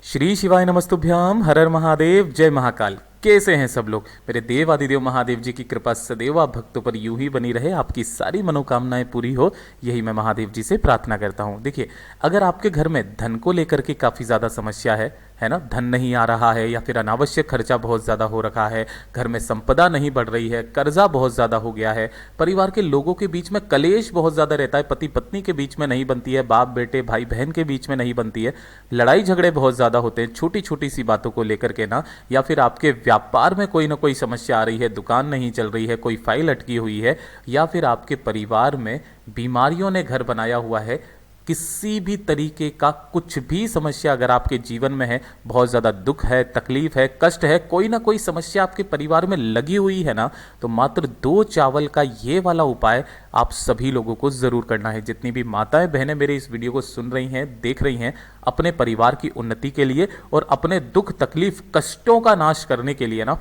श्री शिवाय नमस्तुभ्याम, हर हर महादेव, जय महाकाल। कैसे हैं सब लोग? मेरे देव आदिदेव महादेव जी की कृपा सदैव आप भक्तों पर यूं ही बनी रहे, आपकी सारी मनोकामनाएं पूरी हो, यही मैं महादेव जी से प्रार्थना करता हूं। देखिए, अगर आपके घर में धन को लेकर के काफ़ी ज़्यादा समस्या है ना, धन नहीं आ रहा है या फिर अनावश्यक खर्चा बहुत ज़्यादा हो रखा है, घर में संपदा नहीं बढ़ रही है, कर्जा बहुत ज़्यादा हो गया है, परिवार के लोगों के बीच में कलेश बहुत ज़्यादा रहता है, पति पत्नी के बीच में नहीं बनती है, बाप बेटे भाई बहन के बीच में नहीं बनती है, लड़ाई झगड़े बहुत ज़्यादा होते हैं छोटी छोटी सी बातों को लेकर के ना, या फिर आपके व्यापार में कोई ना कोई समस्या आ रही है, दुकान नहीं चल रही है, कोई फाइल अटकी हुई है, या फिर आपके परिवार में बीमारियों ने घर बनाया हुआ है, किसी भी तरीके का कुछ भी समस्या अगर आपके जीवन में है, बहुत ज़्यादा दुख है, तकलीफ है, कष्ट है, कोई ना कोई समस्या आपके परिवार में लगी हुई है ना, तो मात्र 2 चावल का ये वाला उपाय आप सभी लोगों को ज़रूर करना है। जितनी भी माताएं बहनें मेरे इस वीडियो को सुन रही हैं, देख रही हैं, अपने परिवार की उन्नति के लिए और अपने दुख तकलीफ कष्टों का नाश करने के लिए ना,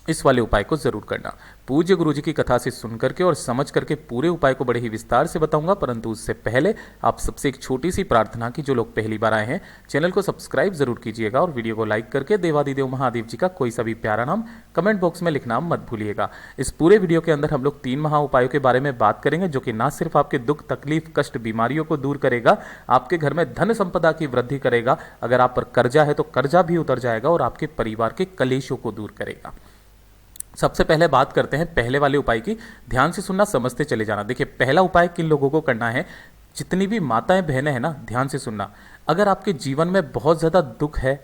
इस वाले उपाय को जरूर करना। पूज्य गुरु जी की कथा से सुन करके और समझ करके पूरे उपाय को बड़े ही विस्तार से बताऊंगा, परंतु उससे पहले आप सबसे एक छोटी सी प्रार्थना की, जो लोग पहली बार आए हैं चैनल को सब्सक्राइब जरूर कीजिएगा और वीडियो को लाइक करके देवादिदेव महादेव जी का कोई सा भी प्यारा नाम कमेंट बॉक्स में लिखना मत भूलिएगा। इस पूरे वीडियो के अंदर हम लोग 3 महा उपायों के बारे में बात करेंगे, जो कि ना सिर्फ आपके दुख तकलीफ कष्ट बीमारियों को दूर करेगा, आपके घर में धन संपदा की वृद्धि करेगा, अगर आप पर कर्जा है तो कर्जा भी उतर जाएगा और आपके परिवार के कलेशों को दूर करेगा। सबसे पहले बात करते हैं पहले वाले उपाय की। ध्यान से सुनना, समझते चले जाना। देखिए, पहला उपाय किन लोगों को करना है, जितनी भी माताएं बहनें हैं ना, ध्यान से सुनना। अगर आपके जीवन में बहुत ज़्यादा दुख है,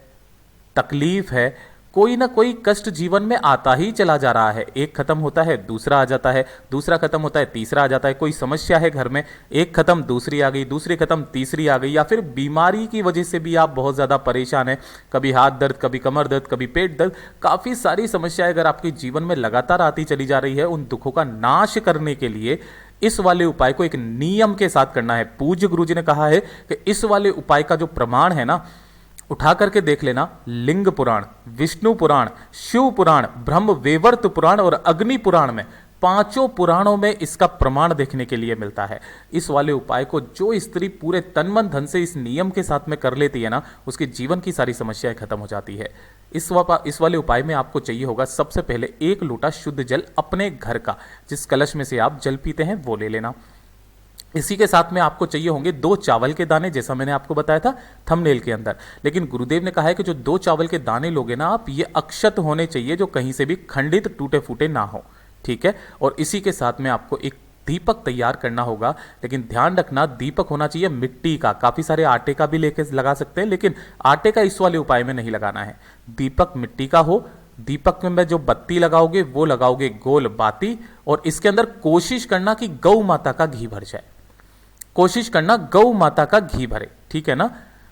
तकलीफ है, कोई ना कोई कष्ट जीवन में आता ही चला जा रहा है, एक खत्म होता है दूसरा आ जाता है, दूसरा खत्म होता है तीसरा आ जाता है, कोई समस्या है घर में, एक खत्म दूसरी आ गई, दूसरी खत्म तीसरी आ गई, या फिर बीमारी की वजह से भी आप बहुत ज़्यादा परेशान हैं, कभी हाथ दर्द, कभी कमर दर्द, कभी पेट दर्द, काफ़ी सारी समस्याएं अगर आपके जीवन में लगातार आती चली जा रही है, उन दुखों का नाश करने के लिए इस वाले उपाय को एक नियम के साथ करना है। पूज्य गुरु जी ने कहा है कि इस वाले उपाय का जो प्रमाण है ना, उठा करके देख लेना, लिंग पुराण, विष्णु पुराण, शिव पुराण, ब्रह्म वैवर्त पुराण और अग्नि पुराण में, 5 पुराणों में इसका प्रमाण देखने के लिए मिलता है। इस वाले उपाय को जो स्त्री पूरे तन मन धन से इस नियम के साथ में कर लेती है ना, उसके जीवन की सारी समस्याएं खत्म हो जाती है। इस वाले उपाय में आपको चाहिए होगा सबसे पहले 1 लोटा शुद्ध जल, अपने घर का, जिस कलश में से आप जल पीते हैं वो ले लेना। इसी के साथ में आपको चाहिए होंगे 2 चावल के दाने, जैसा मैंने आपको बताया था थंबनेल के अंदर। लेकिन गुरुदेव ने कहा है कि जो 2 चावल के दाने लोगे ना आप, ये अक्षत होने चाहिए, जो कहीं से भी खंडित टूटे फूटे ना हो, ठीक है। और इसी के साथ में आपको एक दीपक तैयार करना होगा, लेकिन ध्यान रखना दीपक होना चाहिए मिट्टी का। काफ़ी सारे आटे का भी लेके लगा सकते हैं, लेकिन आटे का इस वाले उपाय में नहीं लगाना है, दीपक मिट्टी का हो। दीपक में जो बत्ती लगाओगे वो लगाओगे गोल बाती, और इसके अंदर कोशिश करना कि गौ माता का घी भर जाए, कोशिश करना गौ माता का घी भरे, ठीक है ना।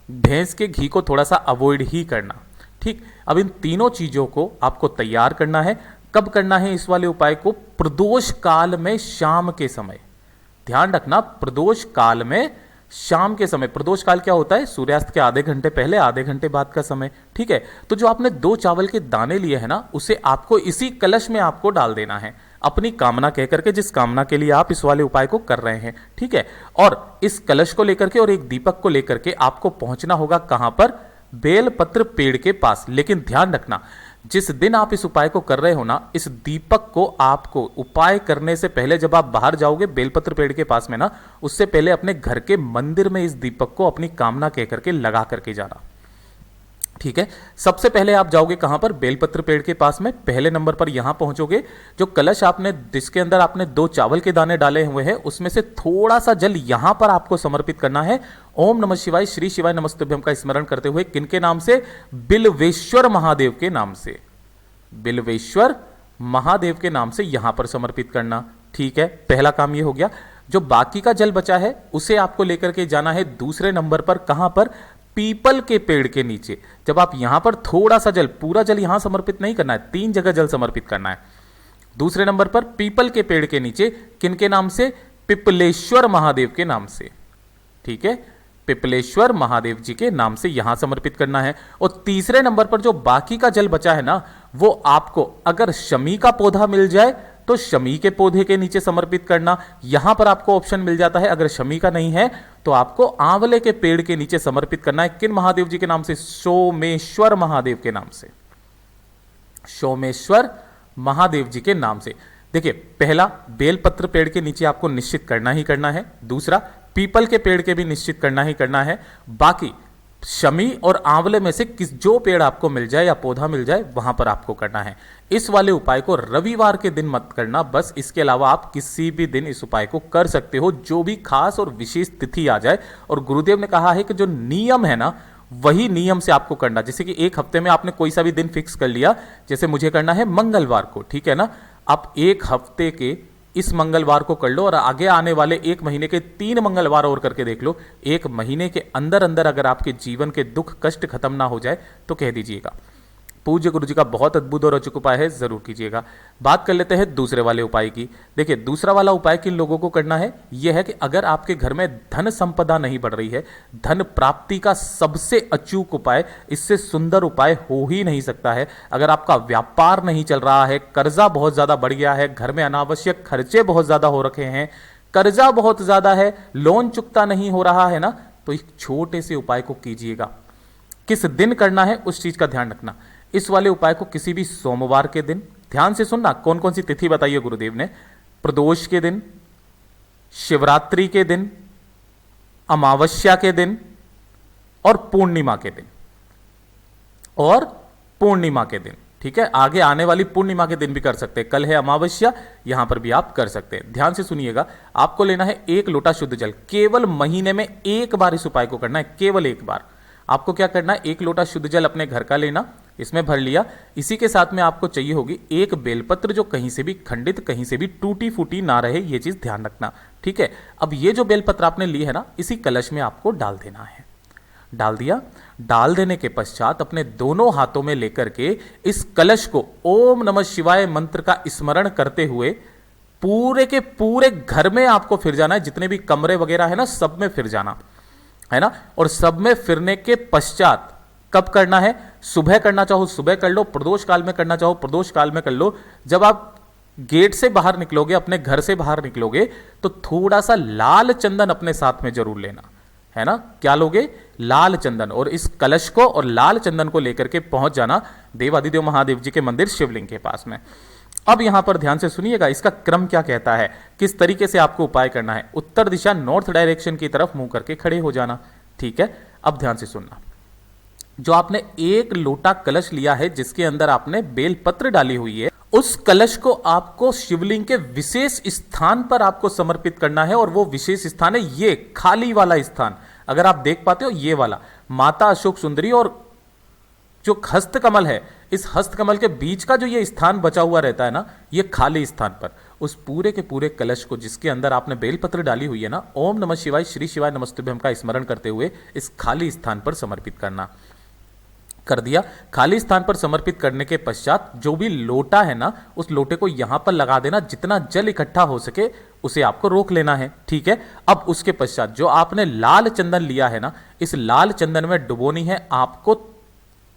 भैंस के घी को थोड़ा सा अवॉइड ही करना, ठीक। अब इन तीनों चीजों को आपको तैयार करना है। कब करना है इस वाले उपाय को? प्रदोष काल में, शाम के समय। ध्यान रखना, प्रदोष काल में, शाम के समय। प्रदोष काल क्या होता है? सूर्यास्त के आधे घंटे पहले, आधे घंटे बाद का समय, ठीक है। तो जो आपने 2 चावल के दाने लिए हैं ना, उसे आपको इसी कलश में आपको डाल देना है, अपनी कामना कह करके, जिस कामना के लिए आप इस वाले उपाय को कर रहे हैं, ठीक है। और इस कलश को लेकर के और एक दीपक को लेकर के आपको पहुंचना होगा कहां पर? बेलपत्र पेड़ के पास। लेकिन ध्यान रखना, जिस दिन आप इस उपाय को कर रहे हो ना, इस दीपक को आपको उपाय करने से पहले, जब आप बाहर जाओगे बेलपत्र पेड़ के पास में ना, उससे पहले अपने घर के मंदिर में इस दीपक को अपनी कामना कह करके लगा करके जाना, ठीक है। सबसे पहले आप जाओगे कहां पर? बेलपत्र पेड़ के पास में, पहले नंबर पर यहां पहुंचोगे। जो कलश आपने, जिसके अंदर आपने 2 चावल के दाने डाले हुए हैं, उसमें से थोड़ा सा जल यहां पर आपको समर्पित करना है। ओम नमः शिवाय, श्री शिवाय नमस्तुभ्यम का स्मरण करते हुए, किनके नाम से? बिल्वेश्वर महादेव के नाम से, बिल्वेश्वर महादेव के नाम से यहां पर समर्पित करना, ठीक है। पहला काम ये हो गया। जो बाकी का जल बचा है उसे आपको लेकर के जाना है दूसरे नंबर पर। कहां पर? पीपल के पेड़ के नीचे। जब आप यहां पर थोड़ा सा जल, पूरा जल यहां समर्पित नहीं करना है, 3 जगह जल समर्पित करना है। दूसरे नंबर पर पीपल के पेड़ के नीचे, किनके नाम से? पिपलेश्वर महादेव के नाम से, ठीक है। पिपलेश्वर महादेव जी के नाम से यहां समर्पित करना है। और तीसरे नंबर पर जो बाकी का जल बचा है ना, वो आपको, अगर शमी का पौधा मिल जाए तो शमी के पौधे के नीचे समर्पित करना, यहां पर आपको ऑप्शन मिल जाता है। अगर शमी का नहीं है तो आपको आंवले के पेड़ के नीचे समर्पित करना है। किन महादेव जी के नाम से? सोमेश्वर महादेव के नाम से, सोमेश्वर महादेव जी के नाम से। देखिए, पहला बेलपत्र पेड़ के नीचे आपको निश्चित करना ही करना है, दूसरा पीपल के पेड़ के भी निश्चित करना ही करना है, बाकी शमी और आंवले में से जो पेड़ आपको मिल जाए या पौधा मिल जाए वहां पर आपको करना है। इस वाले उपाय को रविवार के दिन मत करना बस, इसके अलावा आप किसी भी दिन इस उपाय को कर सकते हो, जो भी खास और विशेष तिथि आ जाए। और गुरुदेव ने कहा है कि जो नियम है ना, वही नियम से आपको करना। जैसे कि एक हफ्ते में आपने कोई सा भी दिन फिक्स कर लिया, जैसे मुझे करना है मंगलवार को, ठीक है ना, आप एक हफ्ते के इस मंगलवार को कर लो और आगे आने वाले एक महीने के 3 मंगलवार और करके देख लो। एक महीने के अंदर अंदर अगर आपके जीवन के दुख कष्ट खत्म ना हो जाए तो कह दीजिएगा। पूज्य गुरु जी का बहुत अद्भुत और रोचक उपाय है, जरूर कीजिएगा। बात कर लेते हैं दूसरे वाले उपाय की। देखिए, दूसरा वाला उपाय किन लोगों को करना है? यह है कि अगर आपके घर में धन संपदा नहीं बढ़ रही है, धन प्राप्ति का सबसे अचूक उपाय, इससे सुंदर उपाय हो ही नहीं सकता है। अगर आपका व्यापार नहीं चल रहा है, कर्जा बहुत ज्यादा बढ़ गया है, घर में अनावश्यक खर्चे बहुत ज्यादा हो रखे हैं, कर्जा बहुत ज्यादा है, लोन चुकता नहीं हो रहा है ना, तो इस छोटे से उपाय को कीजिएगा। किस दिन करना है उस चीज का ध्यान रखना। इस वाले उपाय को किसी भी सोमवार के दिन, ध्यान से सुनना, कौन कौन सी तिथि बताइए गुरुदेव ने? प्रदोष के दिन, शिवरात्रि के दिन, अमावस्या के दिन और पूर्णिमा के दिन, और पूर्णिमा के दिन, ठीक है। आगे आने वाली पूर्णिमा के दिन भी कर सकते हैं, कल है अमावस्या, यहां पर भी आप कर सकते हैं। ध्यान से सुनिएगा, आपको लेना है 1 लोटा शुद्ध जल, केवल महीने में एक बार इस उपाय को करना है, केवल एक बार। आपको क्या करना है? 1 लोटा शुद्ध जल अपने घर का लेना, इसमें भर लिया। इसी के साथ में आपको चाहिए होगी एक बेलपत्र, जो कहीं से भी खंडित, कहीं से भी टूटी फूटी ना रहे, ये चीज ध्यान रखना, ठीक है। अब ये जो बेलपत्र आपने ली है ना, इसी कलश में आपको डाल देना है। डाल दिया। डाल देने के पश्चात अपने दोनों हाथों में लेकर के इस कलश को ओम नमः शिवाय मंत्र का स्मरण करते हुए पूरे के पूरे घर में आपको फिर जाना है। जितने भी कमरे वगैरह है ना, सब में फिर जाना है ना। और सब में फिरने के पश्चात कब करना है? सुबह करना चाहो सुबह कर लो, प्रदोष काल में करना चाहो प्रदोष काल में कर लो। जब आप गेट से बाहर निकलोगे, अपने घर से बाहर निकलोगे, तो थोड़ा सा लाल चंदन अपने साथ में जरूर लेना है ना। क्या लोगे? लाल चंदन। और इस कलश को और लाल चंदन को लेकर के पहुंच जाना देवादिदेव महादेव जी के मंदिर शिवलिंग के पास में। अब यहां पर ध्यान से सुनिएगा, इसका क्रम क्या कहता है, किस तरीके से आपको उपाय करना है। उत्तर दिशा नॉर्थ डायरेक्शन की तरफ मुंह करके खड़े हो जाना, ठीक है। अब ध्यान से सुनना, जो आपने 1 लोटा कलश लिया है, जिसके अंदर आपने बेलपत्र डाली हुई है, उस कलश को आपको शिवलिंग के विशेष स्थान पर आपको समर्पित करना है। और वो विशेष स्थान है ये खाली वाला स्थान। अगर आप देख पाते हो, ये वाला माता अशोक सुंदरी और जो हस्तकमल है, इस हस्तकमल के बीच का जो ये स्थान बचा हुआ रहता है ना, ये खाली स्थान पर उस पूरे के पूरे कलश को, जिसके अंदर आपने बेलपत्र डाली हुई है ना, ओम नमः शिवाय श्री शिवाय नमस्तुभ्यम का स्मरण करते हुए इस खाली स्थान पर समर्पित करना। कर दिया। खाली स्थान पर समर्पित करने के पश्चात जो भी लोटा है ना, उस लोटे को यहां पर लगा देना। जितना जल इकट्ठा हो सके उसे आपको रोक लेना है, ठीक है। अब उसके पश्चात जो आपने लाल चंदन लिया है ना, इस लाल चंदन में डुबोनी है आपको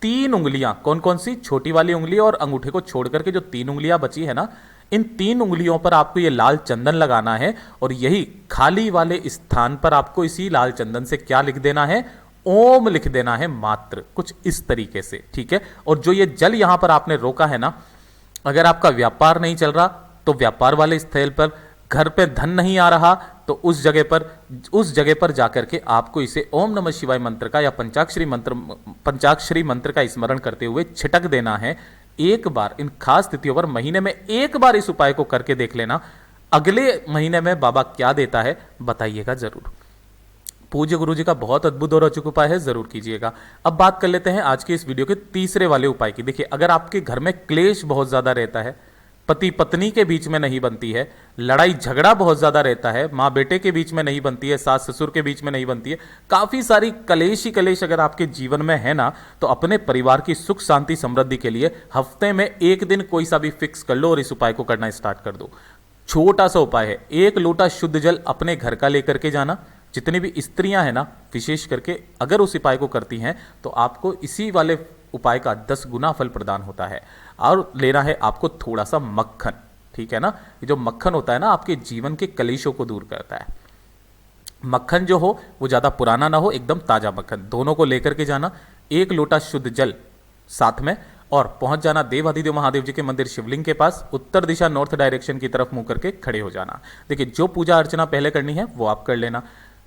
3 उंगलियां। कौन कौन सी? छोटी वाली उंगली और अंगूठे को छोड़ करके जो 3 उंगलियां बची है ना, इन 3 उंगलियों पर आपको ये लाल चंदन लगाना है। और यही खाली वाले स्थान पर आपको इसी लाल चंदन से क्या लिख देना है? ओम लिख देना है मात्र, कुछ इस तरीके से, ठीक है। और जो ये जल यहां पर आपने रोका है ना, अगर आपका व्यापार नहीं चल रहा तो व्यापार वाले स्थल पर, घर पे धन नहीं आ रहा तो उस जगह पर जाकर के आपको इसे ओम नमः शिवाय मंत्र का या पंचाक्षरी मंत्र का स्मरण करते हुए छिटक देना है। एक बार, इन खास स्थितियों पर महीने में एक बार इस उपाय को करके देख लेना। अगले महीने में बाबा क्या देता है बताइएगा जरूर। पूज्य गुरु जी का बहुत अद्भुत और अचूक उपाय है, जरूर कीजिएगा। अब बात कर लेते हैं आज के इस वीडियो के तीसरे वाले उपाय की। देखिए, अगर आपके घर में क्लेश बहुत ज्यादा रहता है, पति पत्नी के बीच में नहीं बनती है, लड़ाई झगड़ा बहुत ज्यादा रहता है, माँ बेटे के बीच में नहीं बनती है, सास ससुर के बीच में नहीं बनती है, काफी सारी कलेश ही कलेश अगर आपके जीवन में है ना, तो अपने परिवार की सुख शांति समृद्धि के लिए हफ्ते में एक दिन कोई सा भी फिक्स कर लो और इस उपाय को करना स्टार्ट कर दो। छोटा सा उपाय है, 1 लोटा शुद्ध जल अपने घर का लेकर के जाना। जितनी भी स्त्रियां हैं ना, विशेष करके अगर उस उपाय को करती हैं तो आपको इसी वाले उपाय का 10 गुना फल प्रदान होता है। और लेना है आपको थोड़ा सा मक्खन, ठीक है ना। ये जो मक्खन होता है ना, आपके जीवन के कलेशों को दूर करता है। मक्खन जो हो वो ज़्यादा पुराना ना हो, एकदम ताज़ा मक्खन। दोनों को लेकर के जाना, 1 लोटा शुद्ध जल साथ में, और पहुंच जाना देवाधिदेव महादेव जी के मंदिर शिवलिंग के पास। उत्तर दिशा नॉर्थ डायरेक्शन की तरफ मुंह करके खड़े हो जाना। देखिए, जो पूजा अर्चना पहले करनी है वो आप कर लेना।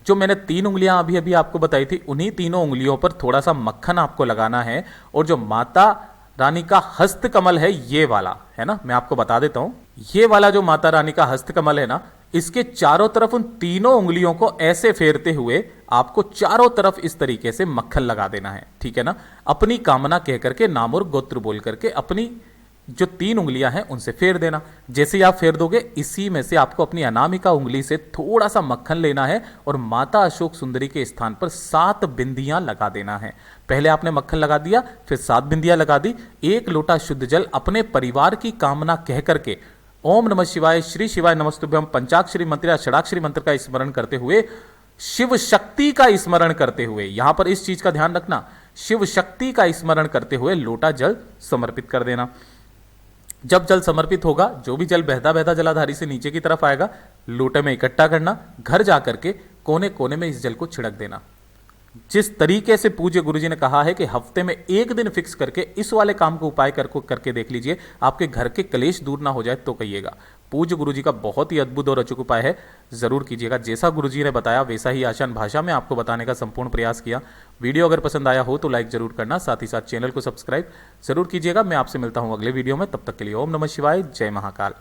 जो मैंने 3 उंगलियां अभी अभी आपको बताई थी, उन्हीं तीनों उंगलियों पर थोड़ा सा मक्खन आपको लगाना है। और जो माता रानी का हस्त कमल है, ये वाला है ना, मैं आपको बता देता हूं, ये वाला जो माता रानी का हस्त कमल है ना, इसके चारों तरफ उन तीनों उंगलियों को ऐसे फेरते हुए आपको चारों तरफ इस तरीके से मक्खन लगा देना है, ठीक है ना। अपनी कामना कह करके, नाम और गोत्र बोल करके अपनी जो 3 उंगलियां हैं उनसे फेर देना। जैसे ही आप फेर दोगे, इसी में से आपको अपनी अनामिका उंगली से थोड़ा सा मक्खन लेना है और माता अशोक सुंदरी के स्थान पर 7 बिंदियां लगा देना है। पहले आपने मक्खन लगा दिया, फिर 7 बिंदियां लगा दी। 1 लोटा शुद्ध जल अपने परिवार की कामना कह करके ओम नमः शिवाय, श्री शिवाय नमस्तुभ्यम, पंचाक्षरी मंत्र या षडाक्षरी मंत्र का स्मरण करते हुए, शिव शक्ति का स्मरण करते हुए, यहां पर इस चीज का ध्यान रखना, शिव शक्ति का स्मरण करते हुए लोटा जल समर्पित कर देना। जब जल समर्पित होगा, जो भी जल बहता बहता जलाधारी से नीचे की तरफ आएगा, लोटे में इकट्ठा करना, घर जाकर के कोने कोने में इस जल को छिड़क देना। जिस तरीके से पूज्य गुरुजी ने कहा है कि हफ्ते में 1 दिन फिक्स करके इस वाले काम को उपाय करके देख लीजिए, आपके घर के कलेश दूर ना हो जाए तो कहिएगा। पूज्य गुरुजी का बहुत ही अद्भुत और अचूक उपाय है, जरूर कीजिएगा। जैसा गुरुजी ने बताया वैसा ही आसान भाषा में आपको बताने का संपूर्ण प्रयास किया। वीडियो अगर पसंद आया हो तो लाइक जरूर करना, साथ ही साथ चैनल को सब्सक्राइब जरूर कीजिएगा। मैं आपसे मिलता हूं अगले वीडियो में, तब तक के लिए ओम नमः शिवाय, जय महाकाल।